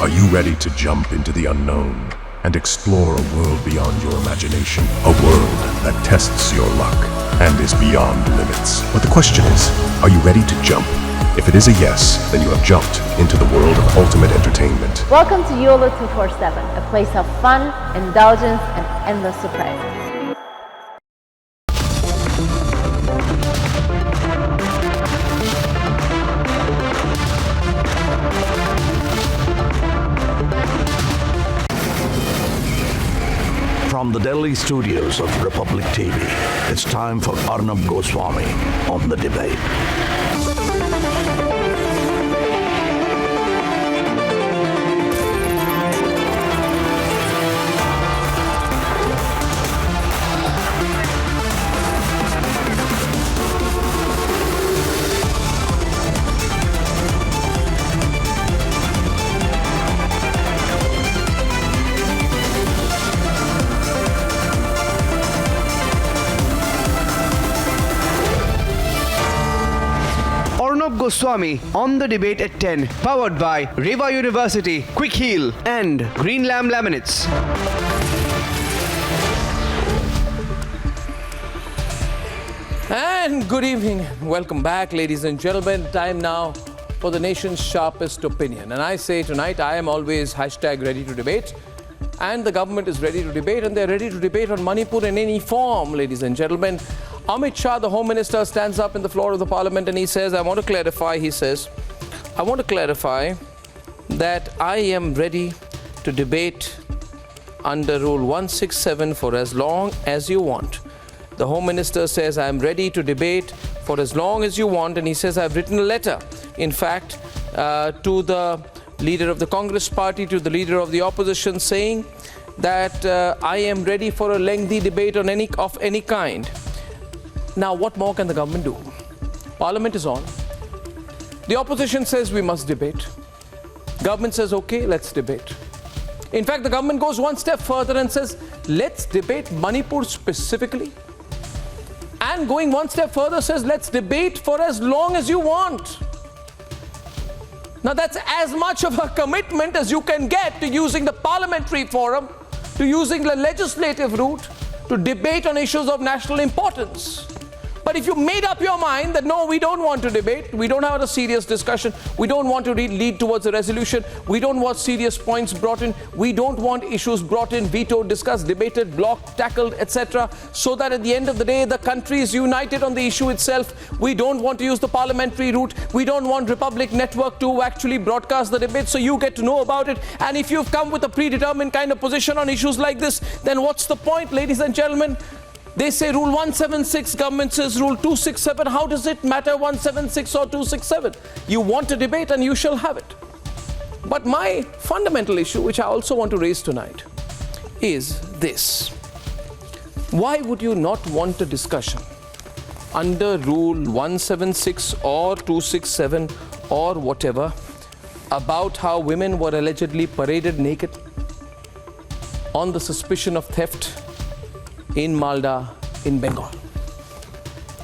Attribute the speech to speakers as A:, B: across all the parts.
A: Are you ready to jump into the unknown and explore a world beyond your imagination? A world that tests your luck and is beyond limits. But the question is, are you ready to jump? If it is a yes, then you have jumped into the world of ultimate entertainment.
B: Welcome to YOLO 247, a place of fun, indulgence, and endless surprises.
C: From the Delhi studios of Republic TV, it's time for Arnab Goswami on The Debate.
D: Arnab Goswami on The Debate at 10, powered by Reva University, Quick Heal, and Green Lamb Laminates.
E: And good evening. Welcome back, ladies and gentlemen. Time now for the nation's sharpest opinion. And I say tonight, I am always #ready to debate. And the government is ready to debate, and they're ready to debate on Manipur in any form, ladies and gentlemen. Amit Shah, the Home Minister, stands up in the floor of the Parliament and he says, I want to clarify that I am ready to debate under Rule 167 for as long as you want. The Home Minister says, I am ready to debate for as long as you want, and he says, I've written a letter, in fact, to the leader of the Congress party, to the leader of the opposition, saying that I am ready for a lengthy debate on any kind. Now, what more can the government do? Parliament is on. The opposition says we must debate. Government says, okay, let's debate. In fact, the government goes one step further and says, let's debate Manipur specifically. And going one step further says, let's debate for as long as you want. Now, that's as much of a commitment as you can get to using the parliamentary forum, to using the legislative route, to debate on issues of national importance. But if you made up your mind that no, we don't want to debate, we don't have a serious discussion, we don't want to lead towards a resolution, we don't want serious points brought in, we don't want issues brought in, vetoed, discussed, debated, blocked, tackled, etc., so that at the end of the day the country is united on the issue itself. We don't want to use the parliamentary route, we don't want Republic Network to actually broadcast the debate so you get to know about it. And if you've come with a predetermined kind of position on issues like this, then what's the point, ladies and gentlemen? They say Rule 176, government says Rule 267. How does it matter 176 or 267? You want a debate and you shall have it. But my fundamental issue, which I also want to raise tonight, is this. Why would you not want a discussion under Rule 176 or 267 or whatever about how women were allegedly paraded naked on the suspicion of theft in Malda, in Bengal?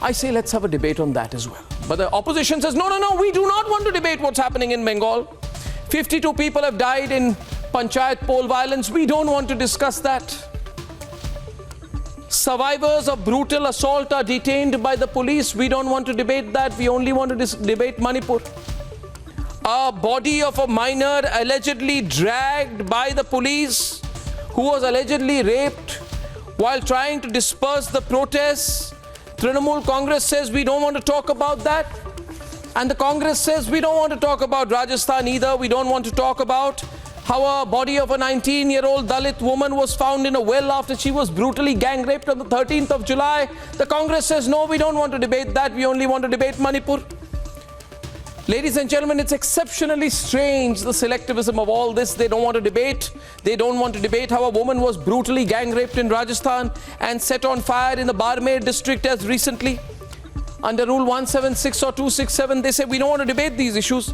E: I say let's have a debate on that as well. But the opposition says, no, we do not want to debate what's happening in Bengal. 52 people have died in Panchayat poll violence. We don't want to discuss that. Survivors of brutal assault are detained by the police. We don't want to debate that. We only want to debate Manipur. A body of a minor allegedly dragged by the police who was allegedly raped while trying to disperse the protests. Trinamool Congress says we don't want to talk about that. And the Congress says we don't want to talk about Rajasthan either. We don't want to talk about how a body of a 19-year-old Dalit woman was found in a well after she was brutally gang raped on the 13th of July. The Congress says no, we don't want to debate that. We only want to debate Manipur. Ladies and gentlemen, it's exceptionally strange, the selectivism of all this. They don't want to debate. They don't want to debate how a woman was brutally gang raped in Rajasthan and set on fire in the Barmer district as recently. Under Rule 176 or 267, they say we don't want to debate these issues.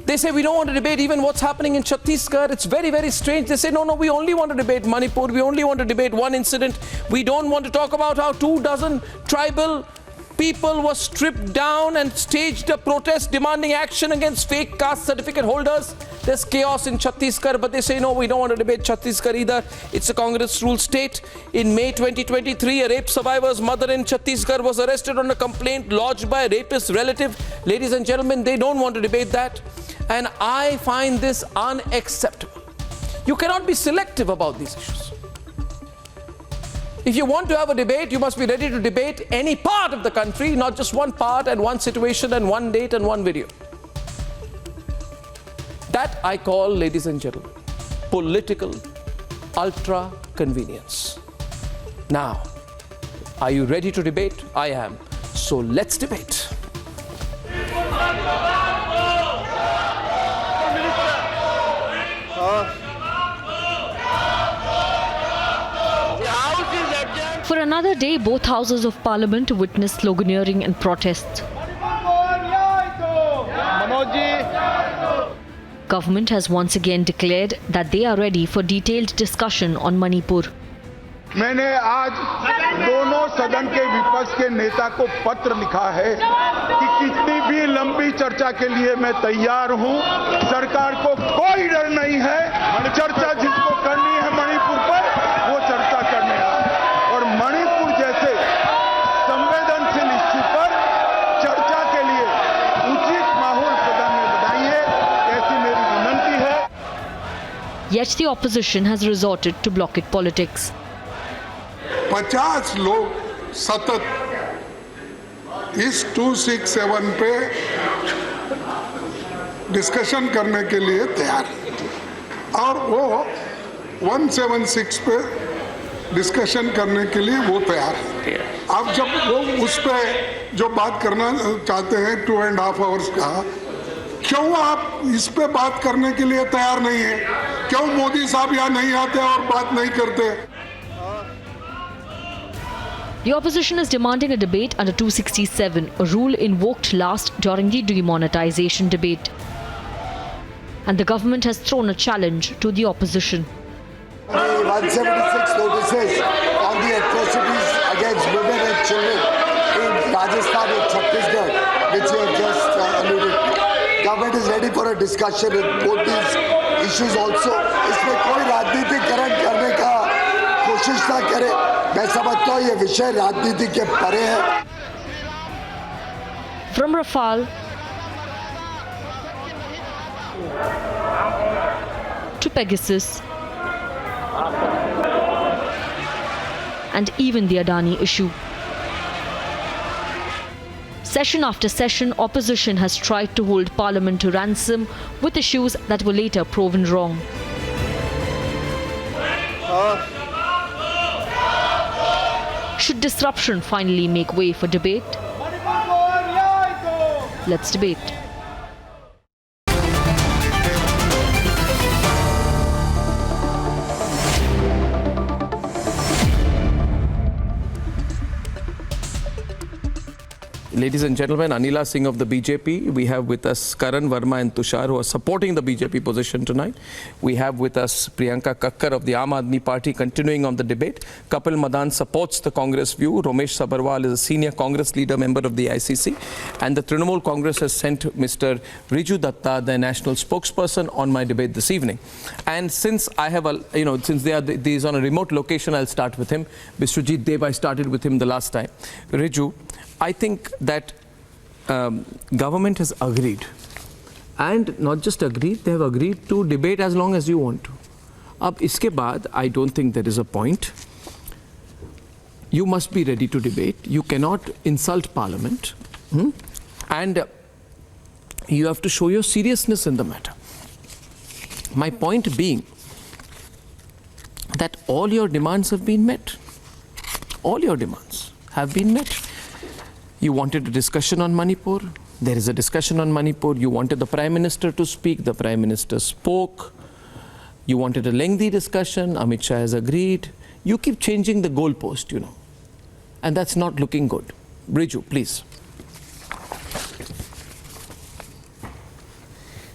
E: They say we don't want to debate even what's happening in Chhattisgarh. It's very, very strange. They say, no, we only want to debate Manipur. We only want to debate one incident. We don't want to talk about how 24 tribal people were stripped down and staged a protest demanding action against fake caste certificate holders. There's chaos in Chhattisgarh, but they say, no, we don't want to debate Chhattisgarh either. It's a Congress-ruled state. In May 2023, a rape survivor's mother in Chhattisgarh was arrested on a complaint lodged by a rapist's relative. Ladies and gentlemen, they don't want to debate that. And I find this unacceptable. You cannot be selective about these issues. If you want to have a debate, you must be ready to debate any part of the country, not just one part and one situation and one date and one video. That I call, ladies and gentlemen, political ultra-convenience. Now, are you ready to debate? I am. So let's debate.
F: For another day, both houses of parliament witnessed sloganeering and protests. Government has once again declared that they are ready for detailed discussion on Manipur.
G: मैंने आज दोनों सदन के विपक्ष के नेता को पत्र लिखा है कि कितनी भी लंबी चर्चा के लिए मैं तैयार हूं। सरकार को कोई डर नहीं है। चर्चा जिसको करनी है मणिपुर पर, वो चर्चा करने आए। और मणिपुर जैसे संवेदनशील इश्यू पर चर्चा के लिए उचित माहौल सदन में बनाइए, ऐसी मेरी विनती है।
F: Yet the opposition has resorted to blockade politics.
H: 50 लोग सतत इस 267 पे डिस्कशन करने के लिए तैयार है और वो 176 पे डिस्कशन करने के लिए वो तैयार है। अब जब वो उस पे जो बात करना चाहते हैं 2.5 आवर्स का, क्यों आप इस पे बात करने के लिए तैयार नहीं है? क्यों मोदी साहब यहाँ नहीं आते और बात नहीं करते?
F: The opposition is demanding a debate under 267, a rule invoked last during the demonetization debate. And the government has thrown a challenge to the opposition.
I: 176 notices on the atrocities against women and children in Rajasthan and Chhattisgarh, which you have just alluded to. Government is ready for a discussion with both these issues also. इसमें कोई राजनीतिकरण करने का कोशिश ना करे। मैं समझता हूँ ये विषय राजनीति के परे है।
F: From Rafale to Pegasus and even the Adani issue. Session after session, opposition has tried to hold parliament to ransom with issues that were later proven wrong. Should disruption finally make way for debate? Let's debate.
E: Ladies and gentlemen, Anila Singh of the BJP. We have with us Karan Verma and Tushar, who are supporting the BJP position tonight. We have with us Priyanka Kakkar of the Aam Aadmi Party, continuing on the debate. Kapil Madan supports the Congress view. Romesh Sabarwal is a senior Congress leader, member of the ICC. And the Trinamool Congress has sent Mr. Riju Datta, the national spokesperson, on my debate this evening. And since I have, since they is on a remote location, I'll start with him. Biswajit Dev, I started with him the last time. Riju, I think that government has agreed, and not just agreed, they have agreed to debate as long as you want to. Ab iske baad, I don't think there is a point. You must be ready to debate. You cannot insult parliament, and you have to show your seriousness in the matter. My point being that all your demands have been met. All your demands have been met. You wanted a discussion on Manipur. There is a discussion on Manipur. You wanted the Prime Minister to speak. The Prime Minister spoke. You wanted a lengthy discussion. Amit Shah has agreed. You keep changing the goalpost, and that's not looking good. Riju, please.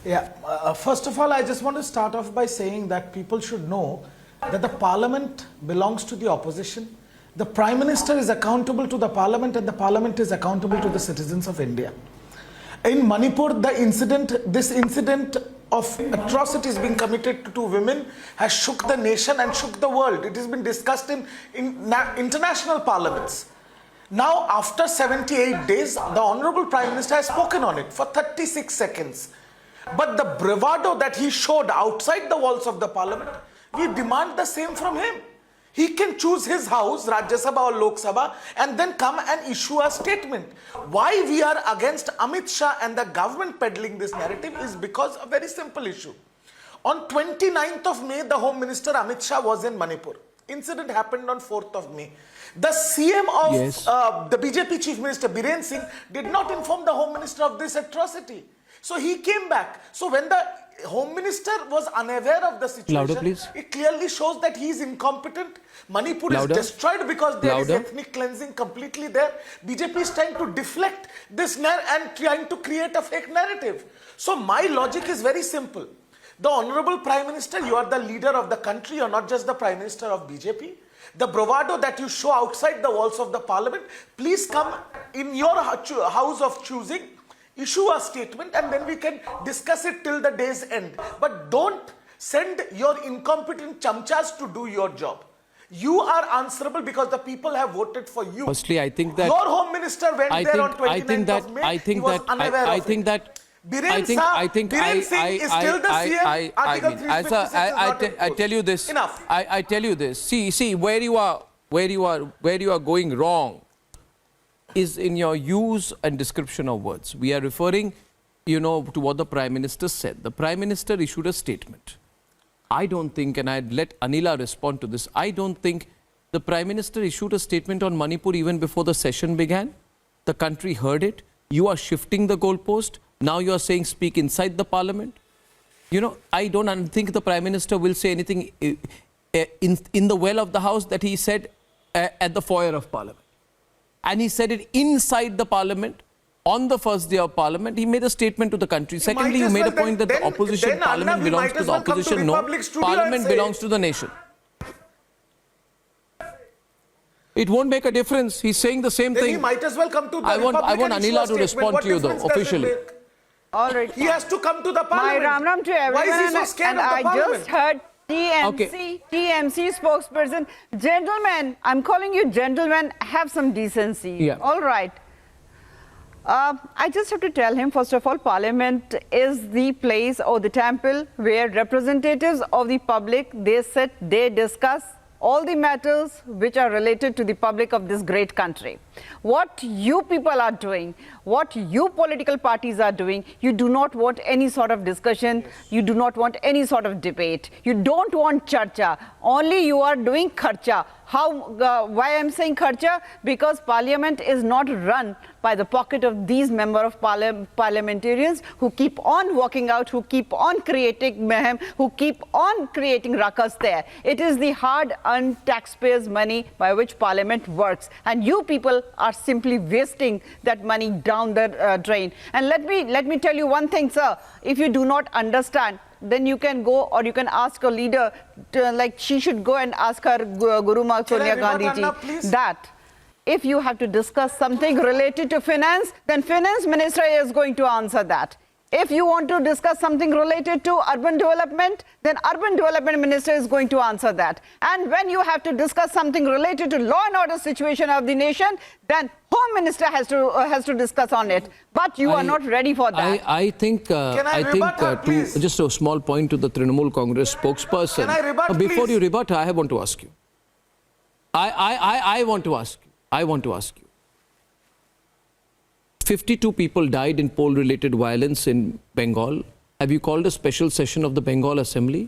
J: Yeah, first of all, I just want to start off by saying that people should know that the parliament belongs to the opposition. The Prime Minister is accountable to the Parliament and the Parliament is accountable to the citizens of India. In Manipur, this incident of atrocities being committed to two women has shook the nation and shook the world. It has been discussed in international parliaments. Now, after 78 days, the Honorable Prime Minister has spoken on it for 36 seconds. But the bravado that he showed outside the walls of the Parliament, we demand the same from him. He can choose his house, Rajya Sabha or Lok Sabha, and then come and issue a statement. Why we are against Amit Shah and the government peddling this narrative is because of a very simple issue. On 29th of May, the Home Minister Amit Shah was in Manipur. Incident happened on 4th of May. The CM of the BJP Chief Minister Biren Singh did not inform the Home Minister of this atrocity. So he came back. So when the Home Minister was unaware of the situation,
E: Louder, please.
J: It clearly shows that he is incompetent. Manipur is destroyed because there is ethnic cleansing completely there. BJP is trying to deflect this and trying to create a fake narrative. So my logic is very simple. The Honorable Prime Minister, you are the leader of the country, you are not just the Prime Minister of BJP. The bravado that you show outside the walls of the Parliament, please come in your house of choosing, issue a statement and then we can discuss it till the day's end. But don't send your incompetent chamchas to do your job. You are answerable because the people have voted for you.
E: Firstly, I think that
J: your Home Minister went there on 29th of May. He was unaware of it. Biren Singh is still the CM. Article 356 is not enforced.
E: I tell you this.
J: Enough.
E: I tell you this. See where you are going wrong is in your use and description of words. We are referring, to what the Prime Minister said. The Prime Minister issued a statement. I don't think, and I'd let Anila respond to this, I don't think the Prime Minister issued a statement on Manipur even before the session began. The country heard it. You are shifting the goalpost. Now you are saying speak inside the Parliament. I don't think the Prime Minister will say anything in the well of the House that he said at the foyer of Parliament. And he said it inside the Parliament on the first day of Parliament. He made a statement to the country. Secondly, you made a point that the opposition Parliament belongs to the opposition. No, Parliament belongs to the nation. It won't make a difference. He's saying the same thing.
J: He might as well come to the
E: I want Anila to respond to you though, officially.
K: All right.
J: He has to come to the Parliament.
K: My Ram to everyone.
J: Why is he so scared of the Parliament?
K: I just heard TMC spokesperson. Gentlemen, I'm calling you gentlemen, have some decency.
E: Yeah.
K: All right. I just have to tell him, first of all, Parliament is the place or the temple where representatives of the public, they sit, they discuss all the matters which are related to the public of this great country. What you people are doing, what you political parties are doing, you do not want any sort of discussion, you do not want any sort of debate, you don't want charcha, only you are doing kharcha. Why I'm saying kharcha? Because Parliament is not run by the pocket of these member of parliamentarians who keep on walking out, who keep on creating mayhem, who keep on creating ruckus there. It is the hard-earned taxpayers' money by which Parliament works, and you people are simply wasting that money down the drain. And let me tell you one thing, sir. If you do not understand, then you can go or you can ask a leader, like she should go and ask her Guru Ma Sonia Gandhi ji that if you have to discuss something related to finance, then finance minister is going to answer that. If you want to discuss something related to urban development, then urban development minister is going to answer that. And when you have to discuss something related to law and order situation of the nation, then home minister has to discuss on it. But you are not ready for that.
E: I think just a small point to the Trinamool Congress spokesperson.
J: Can I rebut,
E: before
J: please?
E: you rebut, I want to ask you. I want to ask you. 52 people died in poll-related violence in Bengal. Have you called a special session of the Bengal Assembly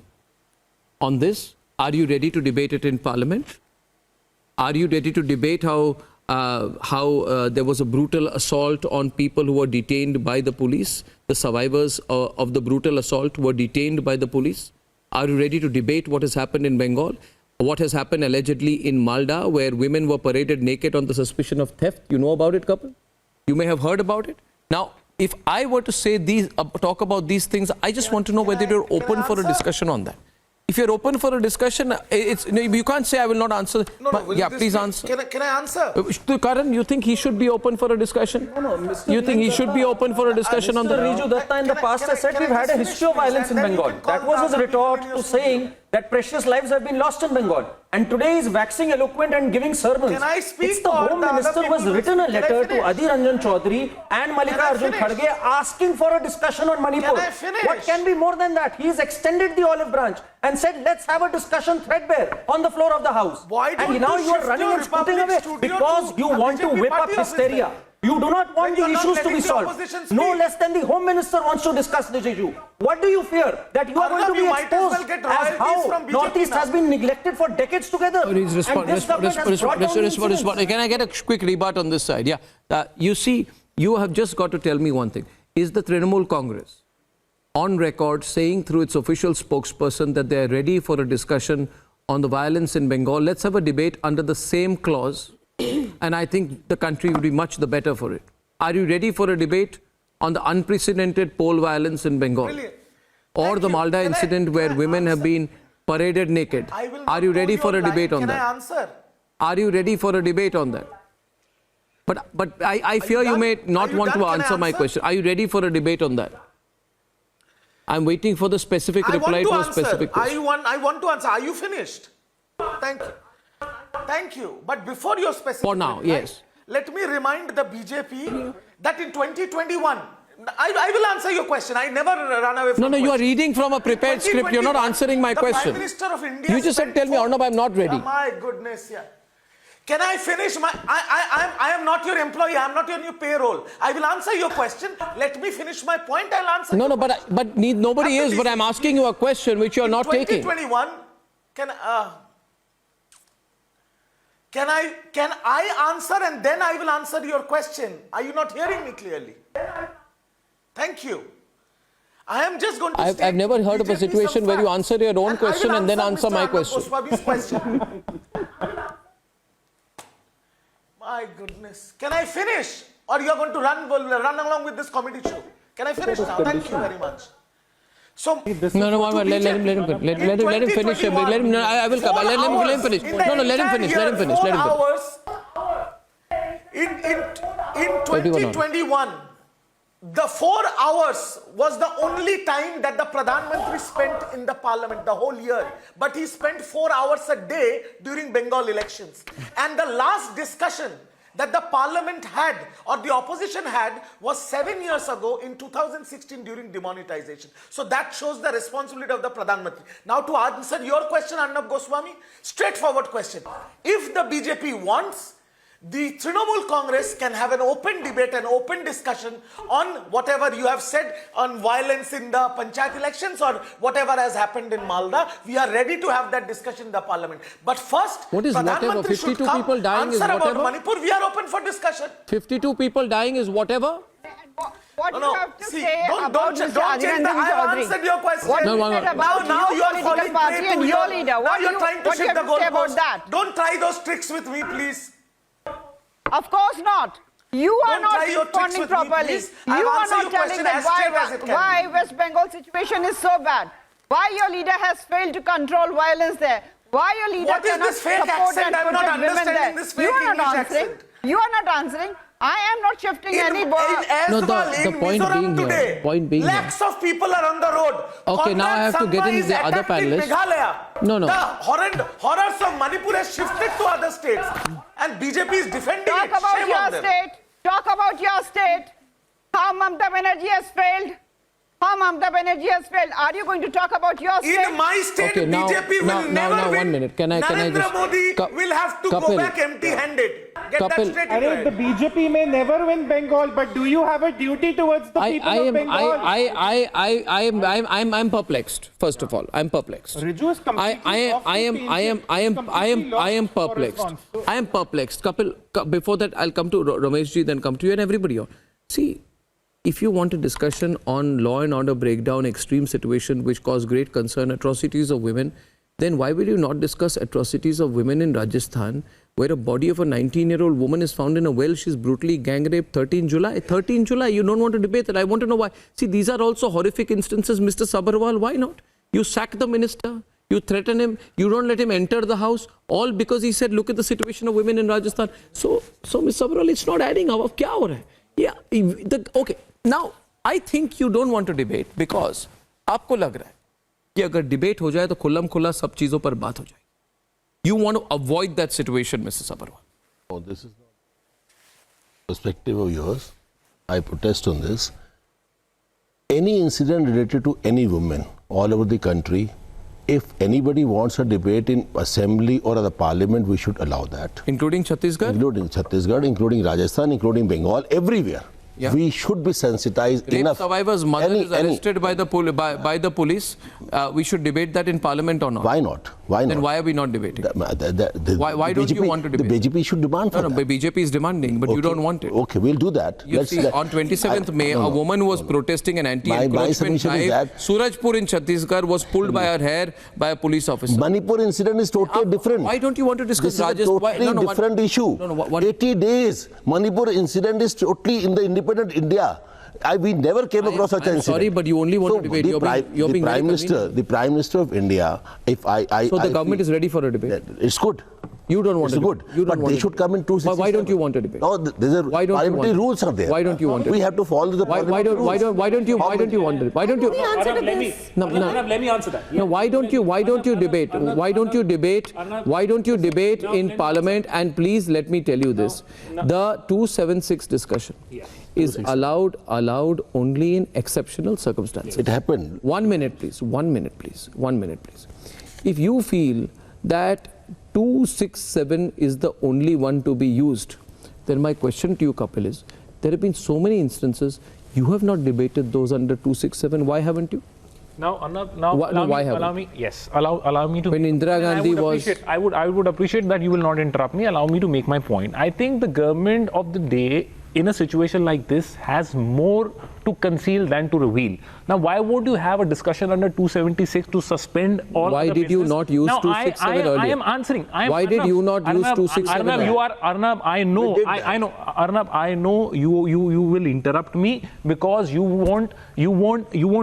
E: on this? Are you ready to debate it in Parliament? Are you ready to debate how there was a brutal assault on people who were detained by the police? The survivors of the brutal assault were detained by the police. Are you ready to debate what has happened in Bengal? What has happened allegedly in Malda, where women were paraded naked on the suspicion of theft? You know about it, Kapil? You may have heard about it. Now, if I were to say talk about these things, I just want to know whether you're open for a discussion on that. If you're open for a discussion, you can't say I will not answer. Yeah, please answer.
J: Can I answer?
E: Karan, you think he should be open for a discussion?
L: No, Mr.
E: You think he should be open for a discussion on the...
L: Riju Datta in the past has said we've had a history of violence in Bengal. That was his retort to saying that precious lives have been lost in Bengal. And today he's waxing eloquent and giving sermons.
J: Can I speak?
L: It's the Home Minister who has written a letter to Adhir Ranjan Chaudhary and Malika Arjun Kharge asking for a discussion on Manipur.
J: Can I finish?
L: What can be more than that? He's extended the olive branch and said, let's have a discussion threadbare on the floor of the House.
J: Why don't
L: and now
J: you
L: you are
J: shift
L: running
J: your
L: and scooting
J: Republic
L: away
J: studio
L: because
J: to
L: you
J: a
L: want to
J: BJP
L: whip up
J: party office
L: hysteria.
J: there?
L: You do not want
J: When
L: the
J: you're not
L: issues to
J: letting
L: be
J: the
L: solved.
J: opposition
L: No
J: speak.
L: less than the Home Minister wants to discuss this issue. What do you fear? That you are going to be
J: you might as well
L: exposed
J: get
L: as
J: royalties
L: how
J: from BJP
L: Northeast
J: now.
L: has been neglected for decades together.
E: Please respond.
L: And this government has brought down the incidents.
E: Can I get a quick rebut on this side? Yeah. You see, you have just got to tell me one thing. Is the Trinamool Congress on record saying through its official spokesperson that they are ready for a discussion on the violence in Bengal? Let's have a debate under the same clause, and I think the country would be much the better for it. Are you ready for a debate on the unprecedented pole violence in Bengal?
J: Brilliant.
E: Or the Malda incident where women have been paraded naked? Are you ready for a debate on that?
J: Can I answer?
E: Are you ready for a debate on that? But I fear you may not want to answer my question. Are you ready for a debate on that? I'm waiting for the specific reply to a specific question.
J: I want to answer. Are you finished? Thank you. Thank you. But before your specific
E: For now,
J: reply,
E: yes.
J: let me remind the BJP that in 2021, I will answer your question. I never run away from
E: No, you are
J: question.
E: reading from a prepared script. You're not answering my
J: the
E: question.
J: Prime Minister of India
E: You just said, tell me, Arnab, I'm not ready.
J: Oh, my goodness, yeah. Can I finish my... I am not your employee. I am not your new payroll. I will answer your question. Let me finish my point. I'll answer.
E: No, but nobody is. But I'm asking you a question which you are not taking.
J: 2021, can I answer and then I will answer your question? Are you not hearing me clearly? Thank you. I am just going to
E: I've never heard of a situation where you answer your own question and then answer my question.
J: question. My goodness. Can I finish? Or you are going to run along with this comedy show? Can I finish now? Thank you very much. So
E: No, let him finish. I will come. Let him finish. Let him finish.
J: In 2021, the 4 hours was the only time that the Pradhan Mantri spent in the parliament the whole year. But he spent 4 hours a day during Bengal elections. And the last discussion that the parliament had or the opposition had was 7 years ago in 2016 during demonetization. So that shows the responsibility of the Pradhan Mantri. Now to answer your question, Arnab Goswami, straightforward question. If the BJP wants, the Trinamool Congress can have an open debate, an open discussion on whatever you have said on violence in the Panchayat elections or whatever has happened in Malda. We are ready to have that discussion in the parliament. But first,
E: what is
J: Pradhan
E: whatever?
J: Mantri should
E: 52
J: come,
E: people dying is
J: answer
E: whatever?
J: about Manipur. We are open for discussion.
E: 52 people dying is whatever?
K: What
J: No,
K: you have to
J: see,
K: say
J: don't
K: about
J: change
K: Mr.
J: I have
K: Chaudhary.
J: answered your question.
K: What
E: No,
K: you
E: no,
K: said
E: no.
K: about
J: Now you
K: your
J: are
K: political
J: falling
K: party
J: prey
K: and
J: to
K: your leader.
J: Now
K: What
J: you're
K: you
J: trying to
K: what you
J: shift
K: have
J: the
K: to say about
J: goalpost.
K: that?
J: Don't try those tricks with me, please.
K: Of course not. You are
J: Don't
K: not
J: try your tricks
K: responding
J: with me,
K: properly.
J: please.
K: You
J: I'll
K: are
J: answer
K: not
J: your
K: telling
J: question
K: that
J: as straight as it can
K: why
J: be.
K: West Bengal situation is so bad. Why your leader has failed to control violence there. Why your leader
J: What is
K: cannot
J: this fake
K: support
J: accent?
K: and
J: I'm not
K: protect women
J: understanding
K: there.
J: this fake
K: You are not
J: English
K: answering.
J: accent.
K: You are not answering. I am not shifting any
J: In
K: ball.
E: No,
J: Aswal,
E: the
J: in
E: point
J: Mizoram
E: being here,
J: today,
E: point being here.
J: lakhs of people are on the road.
E: Okay, now I have to get
J: Sangma
E: in
J: is
E: the other
J: attacked in
E: panelists.
J: Meghalaya.
E: No.
J: The horrors of Manipur has shifted to other states. And BJP is defending
K: Talk
J: it.
K: about
J: Shame
K: your
J: on them.
K: state. Talk about your state. How Mamata Banerjee has failed. How Mamata Banerjee has failed. Are you going to talk about your state?
J: In my state,
E: Okay, now-
J: BJP will
E: now-
J: never
E: now,
J: win.
E: one minute. Can I
J: Narendra
E: just-
J: Modi
E: Ka-
J: will have to
E: Kapil.
J: go back empty-handed. Get
E: Kapil.
J: that straight in your
M: The
J: head.
M: BJP may never win Bengal, but do you have a duty towards the people of Bengal?
E: I'm perplexed. First of all, I'm perplexed.
M: Riju is completely off the
E: I am perplexed. I am perplexed. Kapil, before that, I'll come to Rameshji, then come to you and everybody else. See, if you want a discussion on law and order breakdown, extreme situation which cause great concern, atrocities of women, then why will you not discuss atrocities of women in Rajasthan, where a body of a 19-year-old woman is found in a well, she's brutally gang raped 13 July. 13 July, you don't want to debate that. I want to know why. See, these are also horrific instances, Mr. Sabharwal, why not? You sack the minister, You threaten him, you don't let him enter the house, all because he said, look at the situation of women in Rajasthan. So Ms. Sabharwal, it's not adding up. Kya ho raha hai? Yeah, okay. Now, I think you don't want to debate because आपको लग रहा है कि अगर debate हो जाए तो खुल्लम खुल्ला सब चीजों पर बात हो जाए. You want to avoid that situation, Mrs. Sabharwal.
N: Oh, this is not perspective of yours. I protest on this. Any incident related to any woman all over the country, if anybody wants a debate in assembly or the parliament, we should allow that.
E: Including Chhattisgarh?
N: Including Chhattisgarh, including Rajasthan, including Bengal, everywhere.
E: Yeah.
N: We should be sensitized
E: Rape
N: enough.
E: survivor's mother is arrested by the police. We should debate that in parliament or not?
N: Why not? Why not?
E: Then why are we not debating? Why don't
N: BJP,
E: you want to debate?
N: The BJP should demand for
E: that.
N: that.
E: BJP is demanding, but you don't want it.
N: Okay, we'll do that.
E: You see, on 27th May, a woman was protesting an anti-encroachment drive. Surajpur in Chhattisgarh was pulled by her hair by a police officer.
N: Manipur incident is totally different.
E: Why don't you want to discuss
N: This is a totally different issue. 80 days. Manipur incident is totally in the independent India. We never came across such an incident.
E: Sorry, but you only want to debate.
N: The Prime Minister of India,
E: So the government is ready for a debate?
N: It's good.
E: You don't want
N: to
E: debate.
N: It's good. But they should come in 267.
E: Why don't you want to debate?
N: No, parliamentary rules are there.
E: Why don't you want to?
N: We have to follow the parliamentary rules.
E: Why don't you want to? Why don't you?
L: Let me answer that.
E: No, why don't you debate? Why don't you debate? Why don't you debate in parliament? And please let me tell you this: the 276 discussion is allowed only in exceptional circumstances.
N: It happened.
E: 1 minute, please. 1 minute, please. 1 minute, please. If you feel that 267 is the only one to be used, then my question to you, Kapil, is there have been so many instances you have not debated those under 267. Why haven't you?
O: Now, allow me. Yes, allow me to.
E: When Indira Gandhi was,
O: I would appreciate that you will not interrupt me. Allow me to make my point. I think the government of the day, in a situation like this, has more to conceal than to reveal. Now, why would you have a discussion under 276 to suspend all?
E: Why did you not use 267 earlier?
O: I am answering.
E: Why did you not use 267?
O: Arnab, you are Arnab. I know. Arnab, I know you will interrupt me because you won't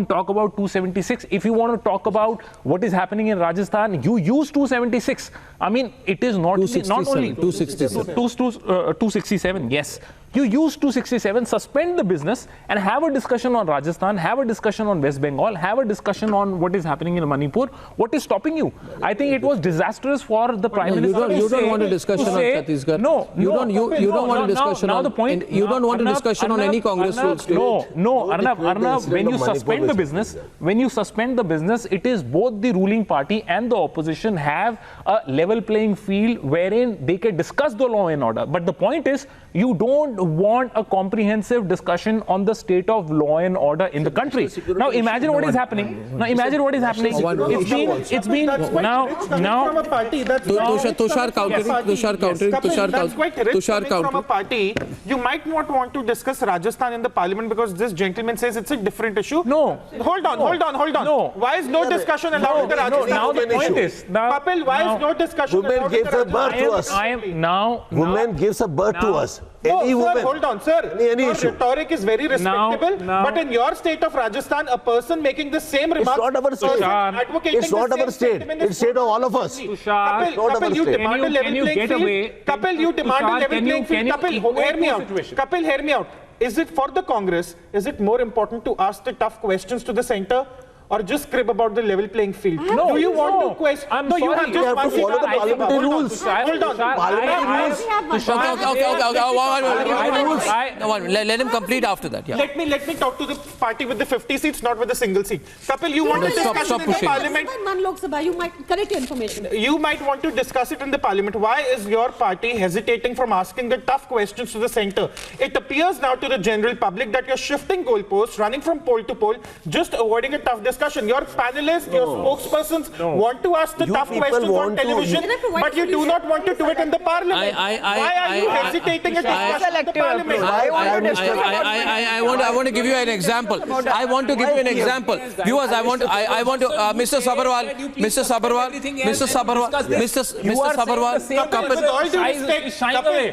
O: talk about 276. If you want to talk about what is happening in Rajasthan, you use 276. I mean, it is not only 267. Yes. You use 267, suspend the business and have a discussion on Rajasthan, have a discussion on West Bengal, have a discussion on what is happening in Manipur. What is stopping you? I think it was disastrous for the Prime Minister.
E: You don't want a discussion on Chhattisgarh.
O: No,
E: you don't want a discussion on. You don't want a discussion on any Congress rule state.
O: No, Arnab, when you suspend the business, it is both the ruling party and the opposition have a level playing field wherein they can discuss the law and order. But the point is, you don't want a comprehensive discussion on the state of law and order in the country. Now imagine what is happening. It's been now.
E: Tushar countering.
M: That's quite rich coming from a party. You might not want to discuss Rajasthan in the parliament because this gentleman says it's a different issue.
O: No.
M: Hold on.
O: No.
M: Why is no discussion allowed in the Rajasthan?
O: Now the point is,
M: Kapil, why is no discussion allowed?
N: Women gives a birth to us. Women gives a birth to us. Any woman.
M: Hold on, sir. Your rhetoric is very respectable, but in your state of Rajasthan, a person making the same remark.
N: It's not our state. It's not our state. It's state of all of us.
M: Kapil, you demand a level playing field. Kapil, you demand a level playing field. Kapil, hear me out. Kapil, hear me out. Is it for the Congress? Is it more important to ask the tough questions to the center? Or just crib about the level playing field?
O: No,
M: do you want to question?
O: No,
M: you have just
N: to follow the parliamentary rules.
M: Hold on.
E: Let him complete after that. Yeah.
M: Let me talk to the party with the 50 seats, not with the single seat. Kapil, you want to discuss it in the parliament?
P: You might correct your information.
M: You might want to discuss it in the parliament. Why is your party hesitating from asking the tough questions to the centre? It appears now to the general public that you're shifting goalposts, running from pole to pole, just avoiding a tough discussion. Your panelists, your spokespersons want to ask the tough questions on television, but you do not want to do it in the parliament. Why are you hesitating at discussion in the parliament?
E: I want to give you an example. Viewers, I want to, Mr. Sabharwal,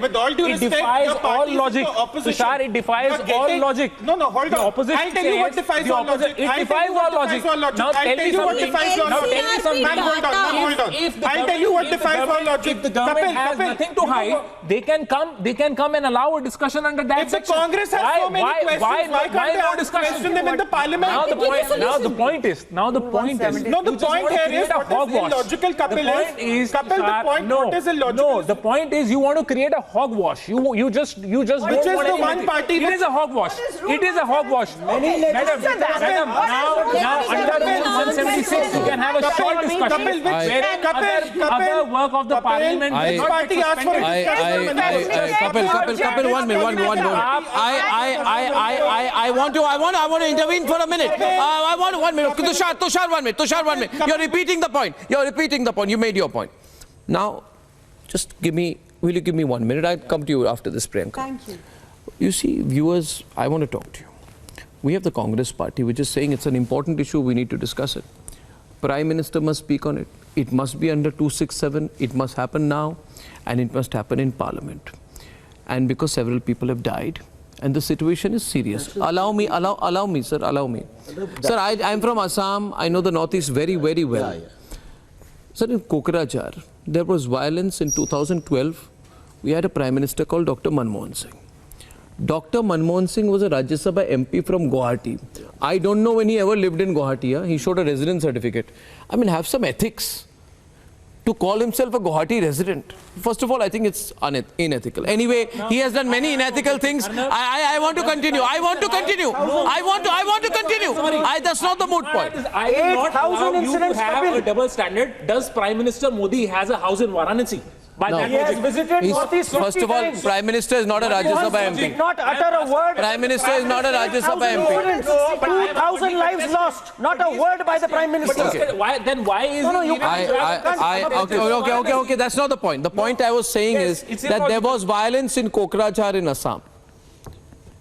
M: with all due respect,
O: it defies all logic. Tushar, it defies all logic.
M: No, hold on. I'll tell you what defies all logic.
O: It defies all logic. logic.
M: defies all logic.
O: Now
M: I'll
O: tell
M: tell
O: me
M: you what
O: something.
M: defies all
O: Now tell me
M: logic.
O: something.
M: Ma'am, hold on. Ma'am, hold on.
O: If the
M: I'll tell you what
O: government-
M: defies all logic.
O: If the government has
M: Kapil,
O: nothing to hide, they can come and allow a discussion under that
M: if the
O: section.
M: Congress has so many questions, why can't they
O: no discussion?
M: question them in the parliament?
O: Now the point is.
M: No, the point here is what is illogical, Kapil, what is illogical?
O: No, the point is you want to create a hogwash. You just
M: Which
O: don't
M: is
O: want
M: the
O: anything.
M: one party
O: It is a hogwash. It is a hogwash. Madam, now under Rule 176 you can have a short discussion where other work of the parliament.
M: Which party asked for a discussion?
E: Kapil, 1 minute. I want to intervene for a minute. I want 1 minute. Tushar, 1 minute. You're repeating the point. You made your point. Now, will you give me 1 minute? I'll come to you after this, Priyanka.
P: Thank you.
E: You see, viewers, I want to talk to you. We have the Congress party, which is saying it's an important issue, we need to discuss it. Prime Minister must speak on it. It must be under 267. It must happen now, and it must happen in Parliament. And because several people have died, and the situation is serious. Allow me, sir. Sir, I'm from Assam. I know the Northeast very, very well. Sir, in Kokrajhar, there was violence in 2012. We had a Prime Minister called Dr. Manmohan Singh. Dr. Manmohan Singh was a Rajya Sabha MP from Guwahati. I don't know when he ever lived in Guwahati. He showed a residence certificate. I mean, have some ethics. To call himself a Guwahati resident. First of all, I think it's unethical. Anyway, he has done many unethical things. I want to continue. I want to continue. That's not the moot point.
O: I will not allow you to have a double standard. Does Prime Minister Modi has a house in Varanasi?
L: No. He has visited Northeast 50
E: First of all,
L: times.
E: Prime Minister is not a Rajya Sabha MP.
L: Did not utter a word.
E: Prime Minister is not a Rajya Sabha MP.
L: 2,000 lives lost. Not a word by the Prime Minister.
O: Okay. Why is
E: Okay, that's not the point. The point I was saying is that there was violence in Kokrajhar in Assam.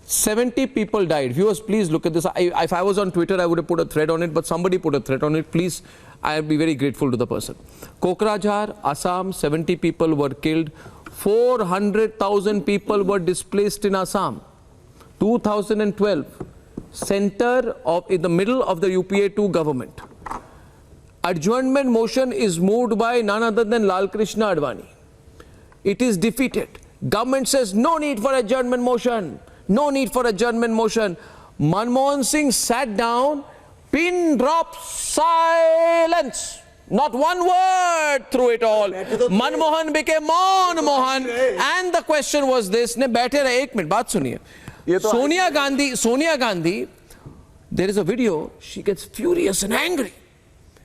E: 70 people died. Viewers, please look at this. If I was on Twitter, I would have put a thread on it, but somebody put a thread on it. Please, I'll be very grateful to the person. Kokrajhar, Assam, 70 people were killed. 400,000 people were displaced in Assam. 2012, in the middle of the UPA 2 government. Adjournment motion is moved by none other than Lal Krishna Advani. It is defeated. Government says no need for adjournment motion. No need for adjournment motion. Manmohan Singh sat down, pin drop silence. Not one word through it all. Manmohan became Manmohan. And the question was this. Ne baithe rahe, 1 minute, baat suniye. Sonia Gandhi, there is a video, she gets furious and angry.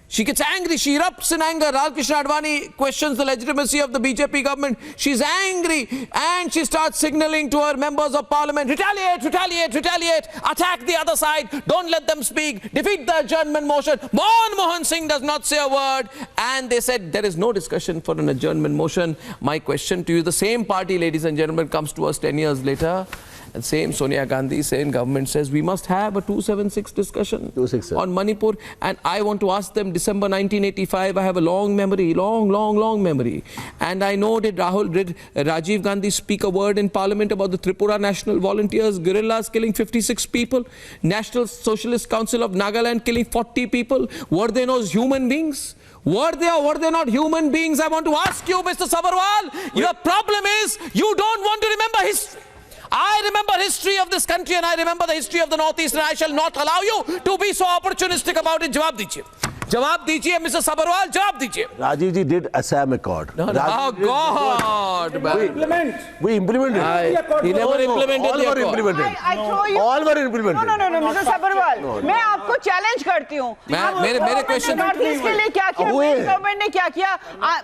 E: She erupts in anger. Lal Krishna Advani questions the legitimacy of the BJP government. She's angry and she starts signaling to her members of parliament, retaliate, attack the other side, don't let them speak, defeat the adjournment motion. Manmohan Singh does not say a word, and they said there is no discussion for an adjournment motion. My question to you, the same party, ladies and gentlemen, comes to us 10 years later. And same Sonia Gandhi, same government says we must have a 276 discussion on Manipur. And I want to ask them, December 1985, I have a long memory, long memory. And I know did Rajiv Gandhi speak a word in Parliament about the Tripura National Volunteers, guerrillas killing 56 people, National Socialist Council of Nagaland killing 40 people? Were they not human beings? Were they or were they not human beings? I want to ask you, Mr. Sabharwal, your problem is you don't want to remember history. I remember history of this country and I remember the history of the Northeast, and I shall not allow you to be so opportunistic about it. Jawab dijiye, Mr. Sabharwal, jawab dijiye.
N: Rajiv ji did Assam Accord.
E: Oh God!
N: We implemented it.
E: He never implemented
N: all
E: the
N: were
E: accord.
N: implemented. All were implemented.
K: No, Mr. Sabharwal, मैं आपको challenge करती हूँ.
E: मेरे question
K: northeast के लिए क्या किया, government ने क्या किया,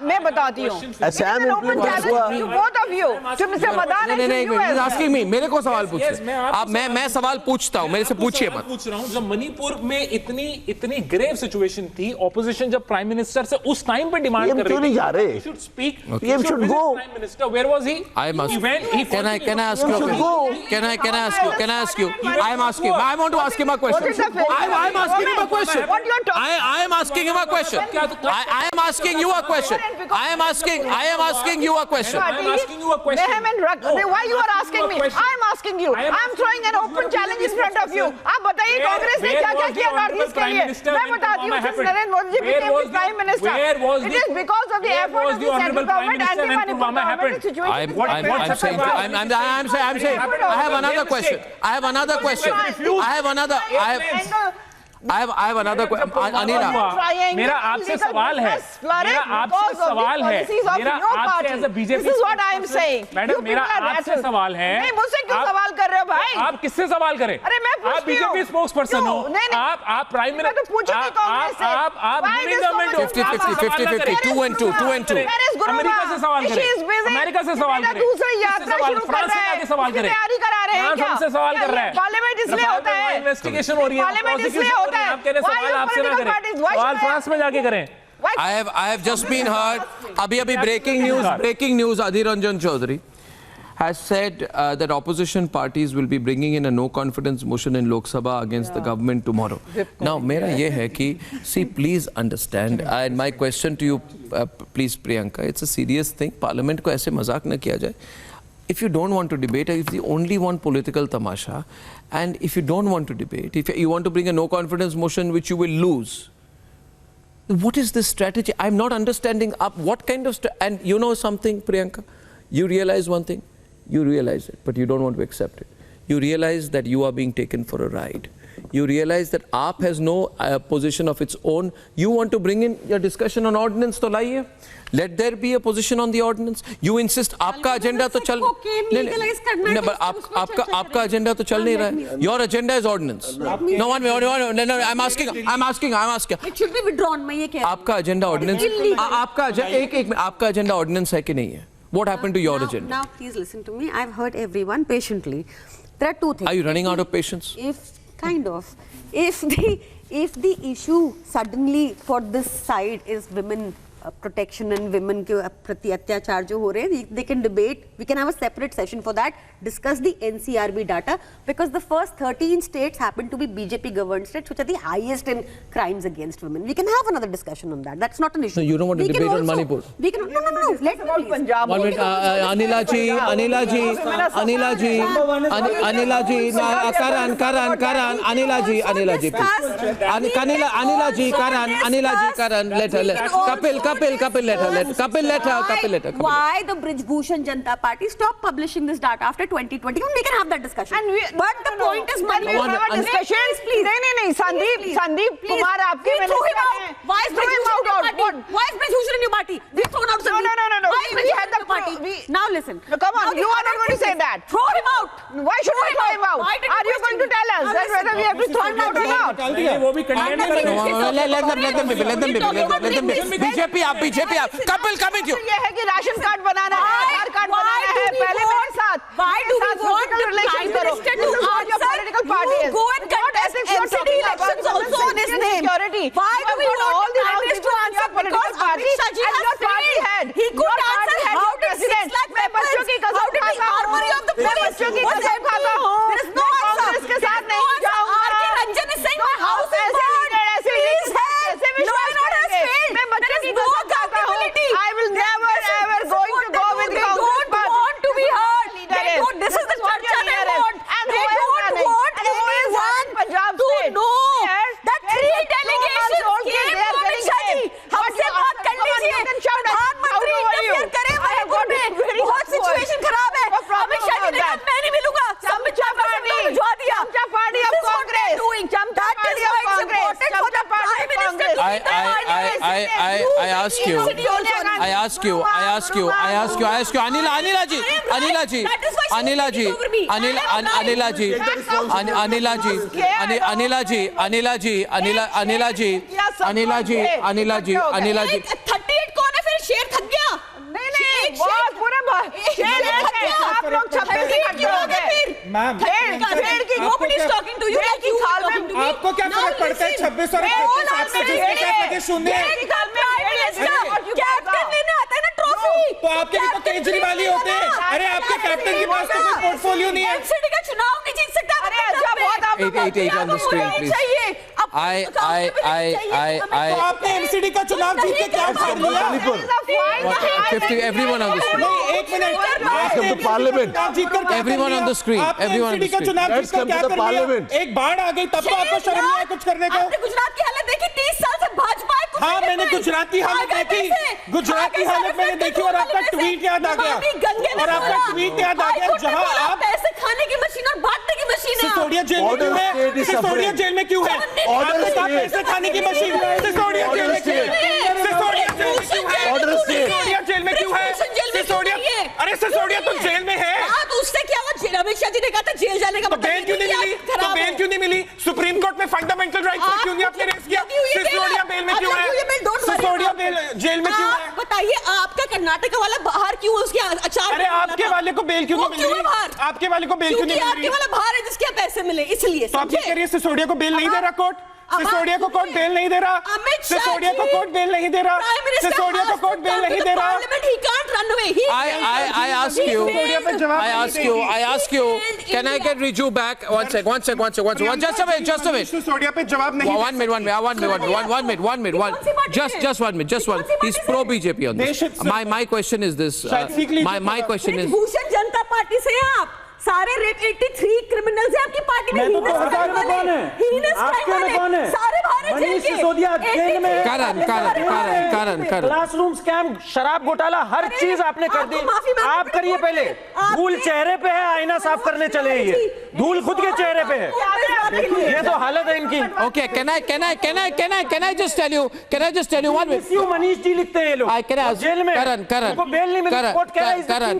K: मैं बताती हूँ.
N: Assam implemented हुआ.
K: Both of you, to Mr. Madan and to you as
E: asking me, मेरे को सवाल पूछिए. आप मैं सवाल पूछता हूँ, मेरे से पूछिए मत.
O: पूछ रहा हूँ, जब मणिपुर में इतनी ग्रेव सिचुएशन थी, ऑपोजिशन जब प्राइम मिनिस्टर से उस टाइम पे डिमांड कर रही थी, he should speak, he should go. Prime Minister, where was he?
E: Can I ask you? I want to ask him a question. I am asking him a question. I am asking him a question. I am asking you a question.
K: Why you are asking asking me. I'm asking you. I'm throwing an open challenge in front of you. आप बताइए कांग्रेस ने क्या-क्या किया North-East के लिए? मैं बताती हूँ since Narendra Modi ji became Prime Minister. It is because of the effort of the central government and the Manipur government situation.
E: I'm saying, I have another question. I have another question.
O: Anila, मेरा आपसे सवाल है, मैडम मेरा आपसे सवाल है,
K: मुझसे क्यों सवाल कर रहे हो भाई?
O: आप किससे सवाल करें?
K: अरे मैं
O: आप बीजेपी स्पोक्स पर्सन हो, आप प्राइम मिनिस्टर, आप गवर्नमेंट
E: 50-50, 2 and 2.
O: अमेरिका से सवाल करें, अमेरिका से सवाल करें, फ्रांस से आके सवाल करें, फ्रांस हमसे सवाल कर रहा है,
K: पार्लियामेंट इसलिए होता है,
O: इन्वेस्टिगेशन हो रही है, प्रोसिक्यूशन, आप कह रहे सवाल आपसे ना करें, सवाल फ्रांस में जाके करें।
E: I have just been heard. Abhi breaking news. Adhir Ranjan Chaudhary has said that opposition parties will be bringing in a no confidence motion in Lok Sabha against the government tomorrow. Now, mera ye hai ki, see, please understand, and my question to you, please Priyanka, it's a serious thing. Parliament ko aise mazak na kiya jaye. If you don't want to debate, if you only want political tamasha, and if you don't want to debate, if you want to bring a no confidence motion which you will lose, what is this strategy? I'm not understanding what kind of and you know something, Priyanka, you realize one thing, you realize it, but you don't want to accept it. You realize that you are being taken for a ride. You realize that AAP has no position of its own. You want to bring in your discussion on ordinance, to laiye. Let there be a position on the ordinance. You insist, आपका agenda तो चल नहीं, but आपका agenda तो चल नहीं रहा है. Your agenda is ordinance. No, I'm asking.
P: It should be withdrawn. मैं ये कह रही हूँ.
E: आपका agenda ordinance. आपका agenda ordinance है कि नहीं है? What happened to your agenda?
P: Now, please listen to me. I've heard everyone patiently. There are two things.
E: Are you running out of patience?
P: If the issue suddenly for this side is women protection and women के प्रति अत्याचार जो हो रहे हैं, they can debate. We can have a separate session for that. Discuss the NCRB data because the first 13 states happen to be BJP governed states, which are the highest in crimes against women. We can have another discussion on that. That's not an issue.
E: No, you don't want to debate on Manipur.
P: We can no. Let me please.
E: One minute, Anila ji, Anila ji, Karan, Anila ji, Karan, let her. Kapil, let her.
P: Why the Brij Bhushan Janata Party stop publishing this data after 2020? We can have that discussion. But the point is, money.
K: Discussions, please. No. Sandeep Kumar, आपके
P: minister हैं. Why is Brij Bhushan in your party? Why is Brij Bhushan in your party? We thrown out Sandeep.
K: No.
P: Why is Brij Bhushan in your party? Now listen.
K: Come on, you are not going to say that.
P: Throw him out.
K: Why should we throw him out? Are you going to tell us that whether we have to throw him out or not?
E: Let them BJP आप Kapil coming you
K: ये है कि ration card बनाना है, आधार card बनाना है, पहले मेरे साथ
P: why do we want the Prime Minister to go and contest MCD elections also on his name? Why do we want the Prime Minister to answer? Because Amit Shah ji has failed. He could answer how did 6 lakh weapons, how did the armory of the police was empty? There is no answer. R.K. Ranjan is saying my house is burned. Please help. Law and order has failed. There is no accountability.
K: I will never ever going to go with the Congress party.
P: They don't want to be heard. This is the Charcha they want. And they don't want anyone to know that 3 delegations came to Amit Shah ji. हमसे बात कर लीजिए. प्रधानमंत्री interfere करे मणिपुर में. बहुत situation खराब है. अमित शाह जी ने कहा मैं नहीं मिलूंगा. समझा पार्टी भिजवा दिया.
K: समझा party of Congress.
P: That is why it's important for the Prime Minister to
E: I ask you, Anila ji.
P: 38 कौन है फिर शेर थक गया.
K: नहीं बहुत पूरे शेर आप लोग 26 क्यों हो गए फिर मैम शेर की
P: nobody is talking to you like you are talking to me.
M: आपको क्या फर्क पड़ता है 26 और 25 से जिसके साथ लगे शून्य
P: कैप्टन लेने आता है ना ट्रॉफी.
M: तो आपके भी तो केजरीवाल ही होते हैं. अरे आपके कैप्टन के पास तो कोई पोर्टफोलियो नहीं है.
P: एमसीडी का चुनाव नहीं जीत सकता.
K: अरे अच्छा बहुत आप
E: on the screen, please.
P: चाहिए. अब
M: आपने एमसीडी का चुनाव जीत के क्या फाड़ लिया?
E: 50, everyone on the screen.
M: एक minute,
E: Everyone on the screen. Everyone on the
M: का
E: screen.
M: चुनाव जीत कर क्या कर लिया? एक बाढ़ आ गई तब तो आपको शर्म नहीं आया कुछ करने को?
P: आपने गुजरात की हालत देखी 30 साल से भाजपा है।
M: हाँ, मैंने गुजरात की हालत देखी। गुजरात की हालत मैंने देखी और आपका ट्वीट याद आ गया। और आपका ट्वीट याद आ गया जहां आप
P: पैसे खाने की मशीन और बांटने की मशीन है।
M: सिसोदिया जेल में क्यों है? सिसोदिया जेल में क्यों है? आपने कहा पैसे खाने की मशीन। सिसोदिया जेल में क्यों है? सिसोदिया जेल में क्यों है? सिसोदिया जेल में क्यों है? सिसोदिया, अरे सिसोदिया तो जेल में है।
P: हाँ, तो उससे क्या हुआ? अमित शाह जी ने कहा था जेल जाने का
M: तो बेल क्यों नहीं मिली? तो बेल क्यों नहीं मिली? सुप्रीम कोर्ट में फंडामेंटल राइट्स पर क्यों नहीं आपने रेस किया? सिसोदिया बेल में क्यों है? सिसोदिया बेल जेल में क्यों है?
P: बताइए, आपका कर्नाटक वाला बाहर क्यों है? उसके अचार।
M: अरे आपके वाले को बेल क्यों नहीं मिल रही? आपके वाले को बेल क्यों नहीं मिल रही?
P: आपके वाला बाहर है जिसके पैसे मिले, इसलिए।
M: तो आप ये कह रही है सिसोदिया को बेल नहीं दे रहा कोर्ट? सिसोदिया को कोर्ट बेल नहीं दे रहा? सिसोदिया को कोर्ट बेल नहीं दे रहा? सिसोदिया को कोर्ट बेल नहीं दे रहा?
E: I ask you, can I get Riju back? One sec. Just a minute.
M: Sisodia पे जवाब नहीं।
E: One minute. Just one minute. He's pro BJP on this. My question is this. My question is.
P: Bhushan Janata party से हैं आप। सारे rape 83 criminals हैं आपकी party में।
L: कौन है?
P: सारे बाहर हैं जेल के।
L: सिसोदिया जेल में है।
E: करण।
L: क्लासरूम स्कैम, शराब घोटाला, हर चीज आपने कर दी। आप करिए पहले। धूल चेहरे पे है, आईना साफ करने चले ये। धूल खुद के चेहरे पे है। ये तो हालत है इनकी।
E: Okay, can I just tell you 1 minute?
L: Manish ji लिखते हैं ये लोग। जेल में
E: करण
L: उनको बेल नहीं मिली। कोर्ट कह रहा है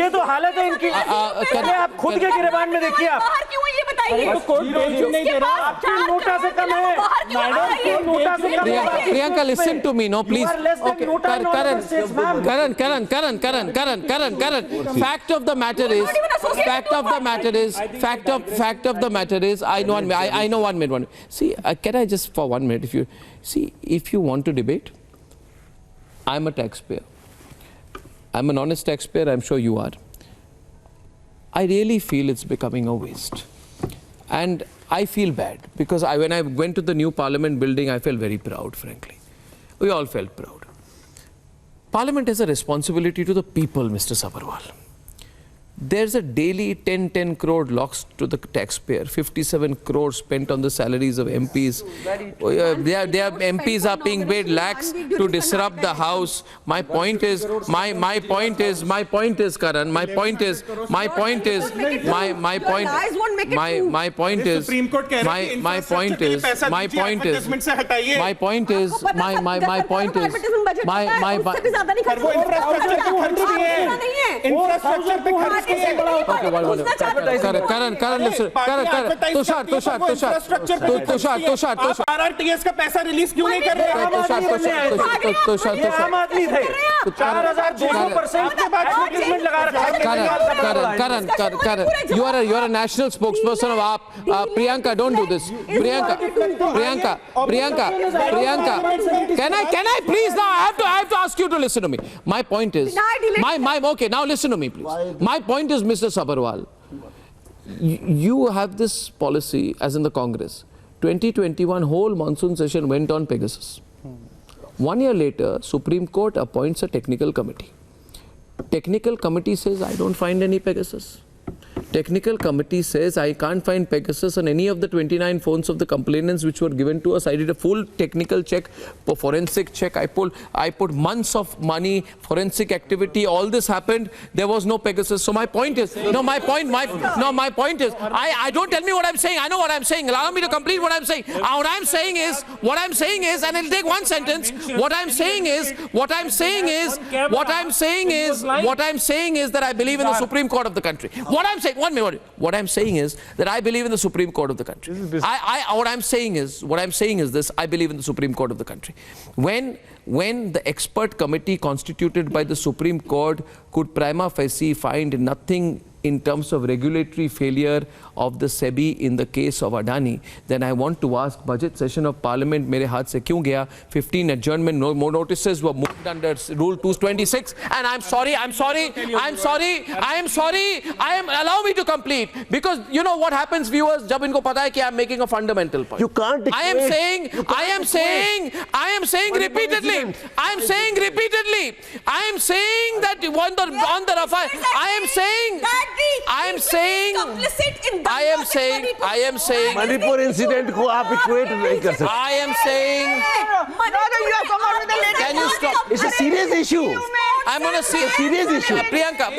L: ये तो हालत है इनकी। आप खुद के गिरबान में देखिए आप।
P: बाहर क्यों है ये बताइए?
L: कोर्ट बेल क्यों नहीं दे रहा? आपकी नोटा से कम है। मैडम नोटा से कम है।
E: Priyanka, listen to me, no, please. Okay, Karan. Fact of the matter is, I know 1 minute. See, can I just for 1 minute, if you want to debate, I'm a taxpayer. I'm an honest taxpayer, I'm sure you are. I really feel it's becoming a waste. And I feel bad because when I went to the new parliament building, I felt very proud, frankly. We all felt proud. Parliament has a responsibility to the people, Mr. Sabharwal. There's a daily 10 crore loss to the taxpayer, 57 crores spent on the salaries of MPs. Their MPs are being paid lakhs to disrupt the house. My point is, Karan, my point is,
M: RRTS का पैसा release क्यों नहीं कर रहे?
L: आम आदमी थे 4200% के बाद लगा रखा है।
E: Karan, you are a national spokesperson of AAP. Priyanka, don't do this. Priyanka. Can I please now? I have to ask you to listen to me. My point is, okay, now listen to me, please. My point is, Mr. Sabharwal, you have this policy, as in the Congress. 2021 whole monsoon session went on Pegasus. 1 year later, Supreme Court appoints a technical committee. Technical committee says, I don't find any Pegasus. Technical committee says, I can't find Pegasus on any of the 29 phones of the complainants which were given to us. I did a full technical check, forensic check. I put months of money, forensic activity. All this happened. There was no Pegasus. So my point is, I don't tell me what I'm saying. I know what I'm saying. Allow me to complete what I'm saying. What I'm saying is, and it'll take one sentence. What I'm saying is that I believe in the Supreme Court of the country. What I'm saying, 1 minute. What I'm saying is that I believe in the Supreme Court of the country. What I'm saying is this: I believe in the Supreme Court of the country. When the expert committee constituted by the Supreme Court could prima facie find nothing in terms of regulatory failure of the SEBI in the case of Adani, then I want to ask, budget session of parliament mere haath se kyun gaya? 15 adjournment more notices were moved under rule 226, and allow me to complete, because you know what happens, viewers, jab inko pata hai ki I am making a fundamental point.
N: You can't
E: I am saying repeatedly that on the Rafale, I am saying
N: Manipur incident को आप equate नहीं कर सकते.
E: I am saying, can you stop?
N: It's a serious issue.
E: I'm going to see a serious issue. Priyanka,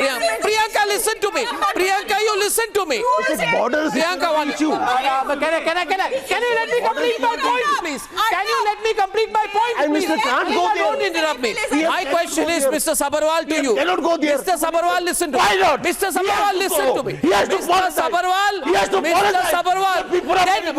E: listen to me. Priyanka, you listen to me.
N: It's a border
E: Priyanka, one
N: issue.
E: Can you let me complete my point, please? Can you let me complete my point,
N: And
E: please?
N: Mr. can't go there.
E: Don't interrupt me. My question is, Mr. Sabarwal, to you.
N: Cannot go there.
E: Mr. Sabarwal, listen to me.
N: Why not?
E: Mr. Sabarwal, listen to me.
N: He has to
E: Mr. Sabarwal,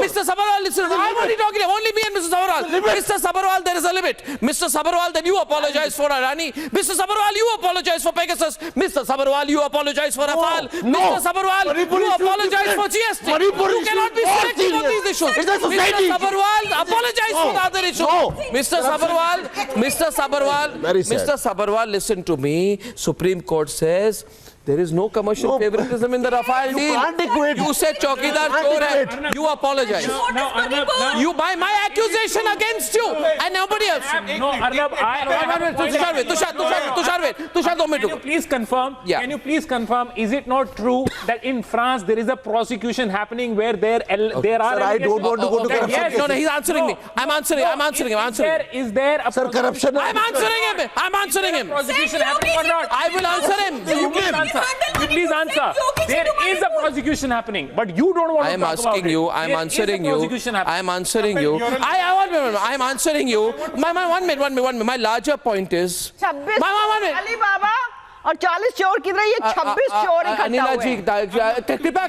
E: Mr. Sabarwal, listen to me. I'm only talking, only me and Mr. Sabarwal. Mr. Sabarwal, there is a limit. Mr. Sabarwal, then you apologize for Adani. Mr. Sabarwal, you apologize for Pegasus. Mr. Sabarwal, you apologize for Rafale. Mr. Sabarwal, you apologize for GST. You cannot be selective on these issues. Mr. Sabarwal, apologize for the other issues. Mr. Sabarwal, listen to me. Supreme Court says there is no commercial favoritism in the Rafale deal. You said Chaukidar chor hai. You apologize. You by my accusation against you and nobody else.
O: No, Arnab,
E: Tushar, 2 minutes.
O: Can you please confirm?
E: Yeah.
O: Can you please confirm? Is it not true that in France there is a prosecution happening where there are?
N: Sir, I don't want to go to corruption.
O: Yes.
E: No, he's answering me. I'm answering him.
O: Is there a
N: corruption?
E: I'm answering him.
O: prosecution happening or not?
E: I will answer him.
O: You please answer. There is a prosecution happening, but you don't want to talk about it.
E: I'm answering you. I'm answering you. One minute. My larger point is.
K: 26 Ali बाबा और 40 चोर किधर है? ये 26 चोर इकट्ठा हुए हैं.
E: कृपा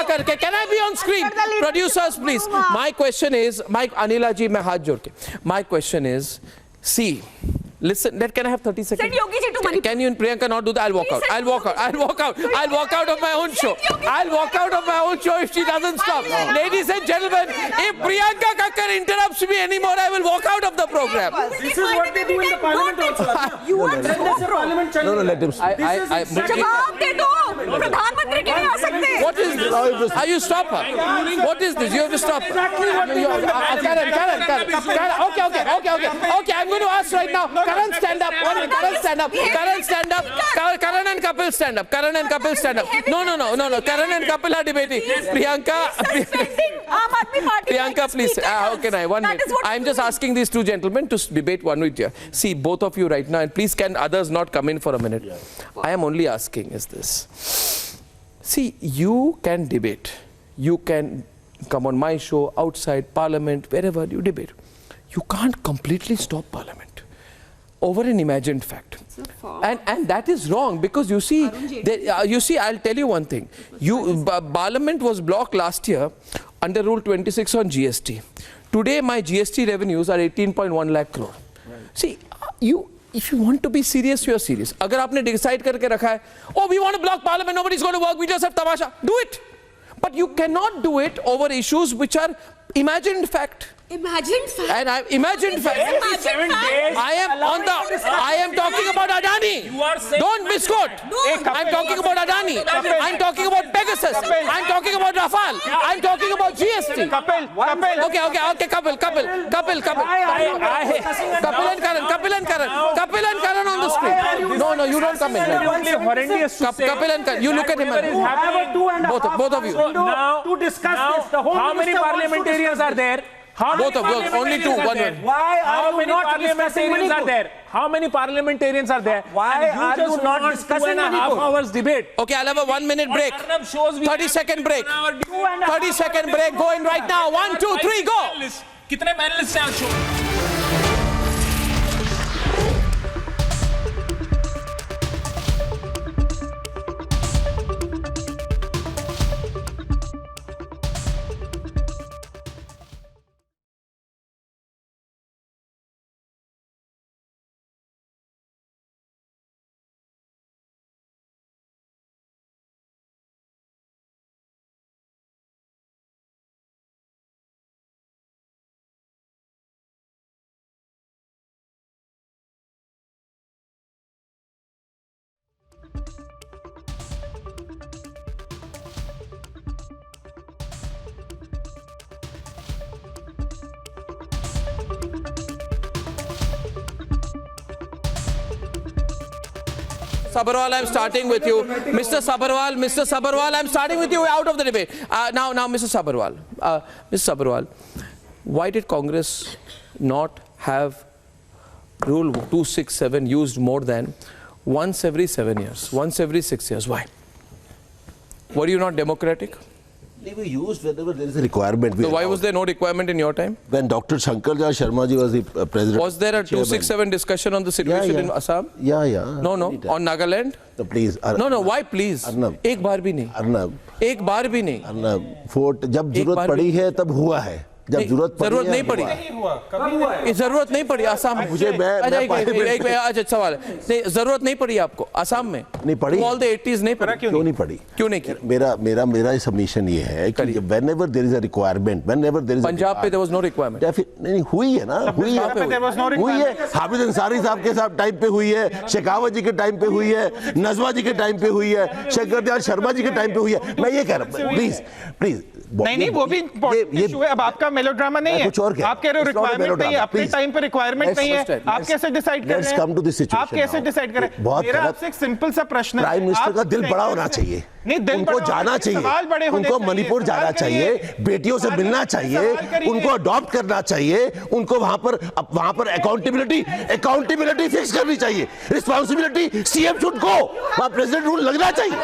E: करके can I be on screen? Producers, please. My question is, Anila ji, मैं हाथ जोड़ के. My question is, see. Listen, can I have 30 seconds?
P: Send Yogi ji to Manipur.
E: Can you and Priyanka not do that? I'll walk out of my own show. If she doesn't stop. Ladies and gentlemen, if Priyanka Kakkar interrupts me anymore, I will walk out of the program.
L: This is what they do in the parliament also.
P: You are so
L: parliament
N: No, let him speak.
P: जवाब दे दो. प्रधानमंत्री क्यों नहीं आ सकते?
E: What is this? Are you stop her? What is this? You have to stop her. Karen. Okay, I'm going to ask right now. Karan, stand up. Karan and Kapil, stand up. No. Karan and Kapil are debating. Priyanka, please. Okay, now, 1 minute. I'm just asking these two gentlemen to debate one with you. See, both of you right now, and please can others not come in for a minute. I am only asking is this. See, you can debate. You can come on my show, outside Parliament, wherever you debate. You can't completely stop Parliament over an imagined fact. And that is wrong, because you see, I'll tell you one thing. Parliament was blocked last year under Rule 26 on GST. Today, my GST revenues are 18.1 lakh crore. See, if you want to be serious, you are serious. Agar aapne decide karke rakha hai, oh, we want to block Parliament, nobody's going to work, we just have tamasha. Do it. But you cannot do it over issues which are imagined fact.
P: Imagined fact.
E: And I imagined fact. I am talking about Adani. Don't misquote. I'm talking about Adani. I'm talking about Pegasus. I'm talking about Rafale. I'm talking about GST.
L: Kapil.
E: Okay, Kapil and Karan on the screen. No, you don't come in. Kapil and Karan, you look at him. Both of you.
L: Now, to discuss this, the whole
O: how many parliamentarians are there?
E: Both of you, only two.
L: How many parliamentarians are there?
O: How many parliamentarians are there?
L: Why are you not discussing
O: 2.5 hours debate?
E: Okay, I'll have a 1 minute break. 30-second break. 30-second break. Go in right now. 1, 2, 3, go.
O: कितने panelist हैं आज show
E: Sabharwal, I'm starting with you. Mr. Sabharwal, I'm starting with you out of the debate. Now, Mr. Sabharwal, why did Congress not have Rule 267 used more than once every 7 years, once every 6 years? Why? Were you not democratic?
N: They were used whenever there is a requirement.
E: So why was there no requirement in your time?
N: When Dr. Shankar Sharma ji was the president.
E: Was there a 267 discussion on the situation in Assam?
N: Yeah.
E: No. On Nagaland?
N: No, please.
E: No. Why please?
N: Arnab.
E: एक बार भी नहीं.
N: Arnab.
E: एक बार भी नहीं.
N: Arnab. Vote जब जरूरत पड़ी है तब हुआ है. जब
E: जरूरत नहीं पड़ी. जरूरत नहीं पड़ी आसाम में.
N: मुझे
E: अच्छा सवाल है. नहीं जरूरत नहीं पड़ी आपको आसाम में.
N: नहीं पड़ी.
E: All the 80s नहीं पड़ी.
N: क्यों नहीं पड़ी?
E: क्यों नहीं की?
N: मेरा सबमिशन ये है कि whenever there is a requirement, whenever there is a
E: Punjab पे there was no requirement.
N: नहीं हुई है ना, हुई है. हाफिज अंसारी साहब के साथ टाइम पे हुई है, शेखावत जी के टाइम पे हुई है, नजमा जी के टाइम पे हुई है, शंकर दयाल शर्मा जी के टाइम पे हुई है. मैं ये कह रहा हूँ प्लीज
M: नहीं वो भी इशू है. अब आपका मेलोड्रामा नहीं है.
N: कुछ और क्या?
M: आप कह रहे हो रिक्वायरमेंट नहीं है, अपने टाइम पे रिक्वायरमेंट नहीं है. आप कैसे डिसाइड कर रहे हैं? आप कैसे डिसाइड कर रहे हैं? मेरा आपसे एक सिंपल सा प्रश्न है.
N: प्राइम मिनिस्टर का दिल बड़ा होना चाहिए. उनको जाना चाहिए, उनको मणिपुर जाना चाहिए, बेटियों से मिलना चाहिए, उनको अडॉप्ट करना चाहिए, उनको वहां पर अकाउंटेबिलिटी फिक्स करनी चाहिए. Responsibility CM should go. वहां प्रेसिडेंट रूल लगना चाहिए.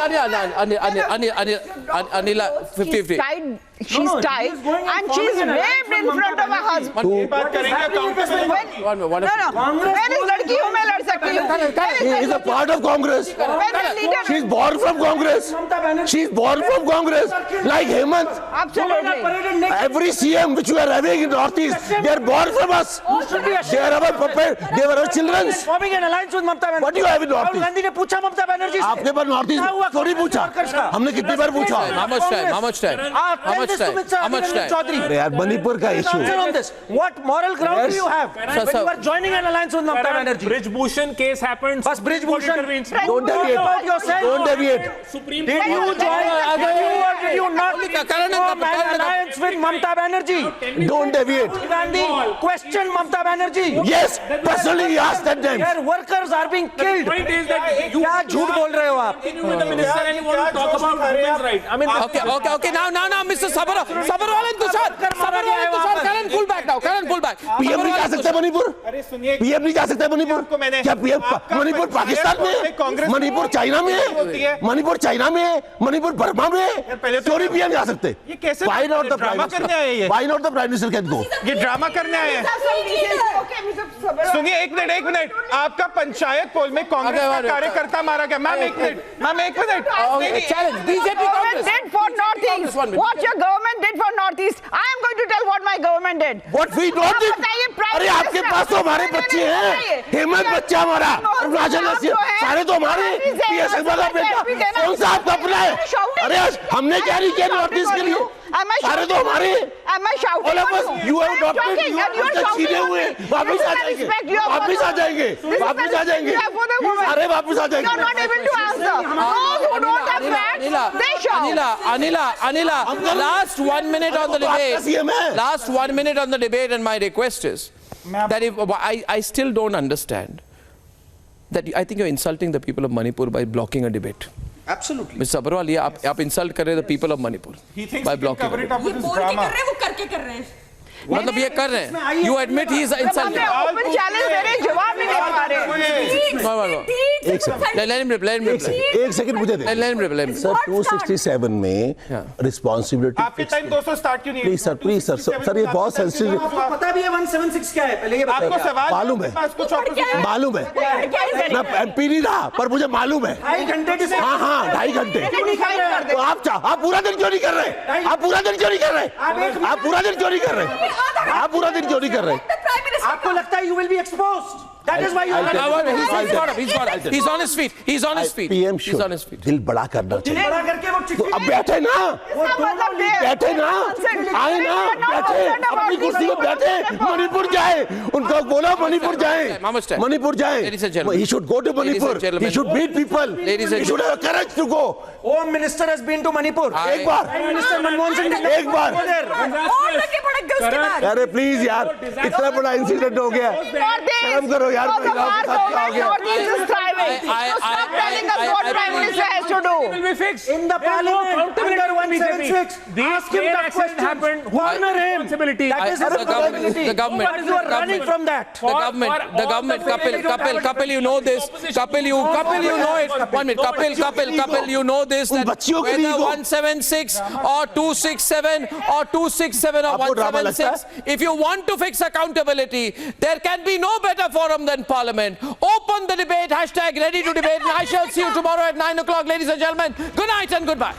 E: Anila 50-50.
K: She's tied and she's raped in front of her husband. No. मैं इस लड़की हूँ, मैं लड़ सकती हूँ.
N: She is a part of Congress. She is born from Congress. She is born from Congress. Like Hemant.
K: Absolutely.
N: Every CM which we are having in Northeast, they are born from us. They are our puppet. They were our children.
L: Forming an alliance with Mamta Banerjee.
N: What do you have in Northeast?
L: Rahul Gandhi ने पूछा ममता बनर्जी से.
N: आपने पर Northeast थोड़ी पूछा. हमने कितनी बार पूछा?
E: How much time?
N: अरे यार मणिपुर का issue.
L: What moral ground do you have when you are joining an alliance with Mamta Banerjee?
O: Brijbhushan case happened.
L: बस Brijbhushan.
N: Don't deviate.
L: Did you join? Did you not form an alliance with Mamta Banerjee?
N: Don't deviate.
L: Gandhi question Mamta Banerjee.
N: Yes, personally ask that time.
L: Their workers are being killed.
O: Point is that you
L: क्या झूठ बोल रहे हो आप?
O: continue with the minister and you want to talk about women's rights. I mean,
E: Okay. Now, Mr. Sabharwal and Tushar, Karan, pull back now.
N: PM नहीं जा सकता Manipur. PM नहीं जा सकता मणिपुर. क्या पीएम मणिपुर पाकिस्तान में है? मणिपुर चाइना में है? मणिपुर चाइना में है? मणिपुर बर्मा में है? क्यों नहीं पीएम जा सकते? Why not the prime minister? Why not the prime minister can go?
M: ये ड्रामा करने आए हैं. सुनिए एक मिनट. आपका पंचायत पोल में कांग्रेस का कार्यकर्ता मारा गया. मैम एक minute.
E: Challenge. BJP Congress
K: did for Northeast. What your government did for Northeast. I am going to tell what my government did.
N: What we don't did? अरे आपके पास तो हमारे बच्चे हैं. हेमंत बच्चा हमारा, अरुणाचल सारे तो हमारे. पीएस का बेटा कौन सा आपका अपना है? अरे हमने क्या नहीं किया नॉर्थ ईस्ट के लिए? सारे तो हमारे. All of us, you have adopted. छीने हुए वापिस आ जाएंगे. अरे वापिस आ जाएंगे.
K: You are not able to answer. Those who don't have facts, they shout.
E: Anila, last 1 minute on the debate. Last 1 minute on the debate, and my request is that if I still don't understand that I think you're insulting the people of Manipur by blocking a debate.
M: Absolutely.
E: Mr. Sabharwal, ये आप insult कर रहे the people of Manipur by blocking.
M: Cover it up with his drama.
E: मतलब ये कर रहे हैं. You admit he is insulting.
K: Open challenge दे रहे, जवाब नहीं दे पा रहे.
N: एक सेकंड.
E: Let him reply.
N: एक सेकंड मुझे दे.
E: Let him reply.
N: सर 267 में रिस्पांसिबिलिटी.
M: आपके टाइम 200 स्टार्ट क्यों नहीं?
N: प्लीज सर ये बहुत सेंसिटिव.
L: आपको पता भी है 176 क्या है? पहले ये
M: आपको सवाल
N: मालूम है. मैं एमपी नहीं रहा पर मुझे मालूम है.
L: 2.5 घंटे.
N: हाँ 2.5 घंटे. तो आप पूरा दिन क्यों नहीं कर रहे? आप पूरा दिन क्यों नहीं कर रहे?
L: आपको लगता है you will be exposed. That is why you
E: He's got up. He's on his feet. He's on his feet.
N: PM
E: He's on his feet.
N: दिल बड़ा करना चाहिए।
L: बड़ा करके वो
N: तो अब बैठे ना, बैठे ना, आए ना, बैठे, अपनी कुर्सी पे बैठे, मणिपुर जाए, उनको बोला मणिपुर जाए, मणिपुर जाए, he should go to Manipur, he should meet people, he should have courage to go.
L: Home Minister has been to Manipur.
N: एक बार,
L: Prime Minister Manmohan Singh
N: एक बार, अरे प्लीज यार, इतना बड़ा इंसिडेंट हो गया, शर्म करो यार, महिलाओं के साथ क्या हो गया?
K: Stop telling us what Prime Minister has to do.
O: Will be fixed.
L: In the Parliament, under 176, ask him that question. Corner him. That is responsibility.
E: The government.
L: But you are running from that.
E: The government. Kapil, you know this. Kapil, you know it. 1 minute. Kapil, you know this. That whether 176 or 267 or 267 or 176, if you want to fix accountability, there can be no better forum than Parliament. Open the debate. #ready to debate. And I shall see you tomorrow at 9 o'clock, ladies and gentlemen. Good night and goodbye.